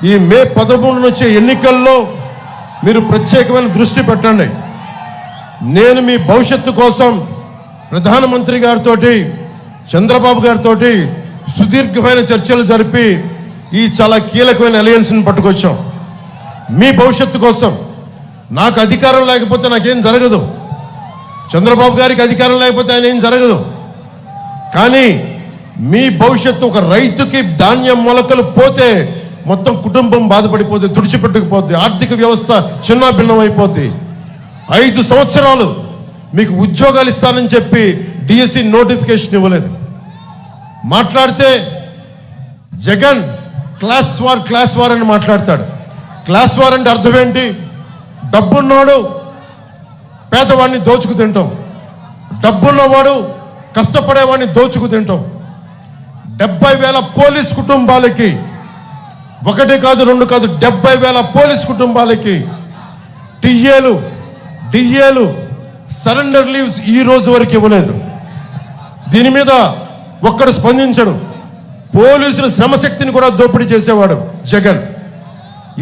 ఈ మే 13 వచ్చే ఎన్నికల్లో మీరు ప్రత్యేకమైన దృష్టి పెట్టండి. నేను మీ భవిష్యత్తు కోసం ప్రధానమంత్రి గారితో, చంద్రబాబు గారితో సుదీర్ఘమైన చర్చలు జరిపి ఈ చాలా కీలకమైన అలయన్స్ని పట్టుకొచ్చాం. మీ భవిష్యత్తు కోసం. నాకు అధికారం లేకపోతే నాకేం జరగదు, చంద్రబాబు గారికి అధికారం లేకపోతే ఆయన ఏం జరగదు. కానీ మీ భవిష్యత్తు, ఒక రైతుకి ధాన్యం మొలకలు పోతే మొత్తం కుటుంబం బాధపడిపోతే, తుడిచిపెట్టుకుపోద్ది, ఆర్థిక వ్యవస్థ చిన్నాభిన్నం అయిపోద్ది. 5 సంవత్సరాలు మీకు ఉద్యోగాలు ఇస్తానని చెప్పి డిఎస్సి నోటిఫికేషన్ ఇవ్వలేదు. మాట్లాడితే జగన్ క్లాస్ వార్ అని మాట్లాడతాడు. క్లాస్ వార్ అంటే అర్థం ఏంటి? డబ్బున్నవాడు పేదవాడిని దోచుకు తింటాం, డబ్బున్నవాడు కష్టపడేవాడిని దోచుకు తింటాం. 70,000 పోలీస్ కుటుంబాలకి, 1 కాదు 2 కాదు, 70,000 పోలీస్ కుటుంబాలకి డిఏలు సరెండర్ లీవ్స్ ఈ రోజు వరకు ఇవ్వలేదు. దీని మీద ఒక్కడు స్పందించడు. పోలీసుల శ్రమశక్తిని కూడా దోపిడీ చేసేవాడు జగన్.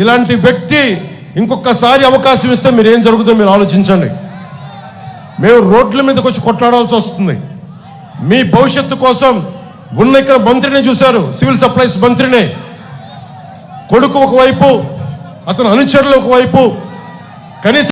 ఇలాంటి వ్యక్తి ఇంకొకసారి అవకాశం ఇస్తే మీరు ఏం జరుగుతుందో మీరు ఆలోచించండి. మేము రోడ్ల మీదకి వచ్చి కొట్లాడాల్సి వస్తుంది. మీ భవిష్యత్తు కోసం ఉన్న ఇక్కడ మంత్రిని చూశారు, సివిల్ సప్లైస్ మంత్రిని. కొడుకు ఒకవైపు, అతని అనుచరులు ఒకవైపు, కనీసం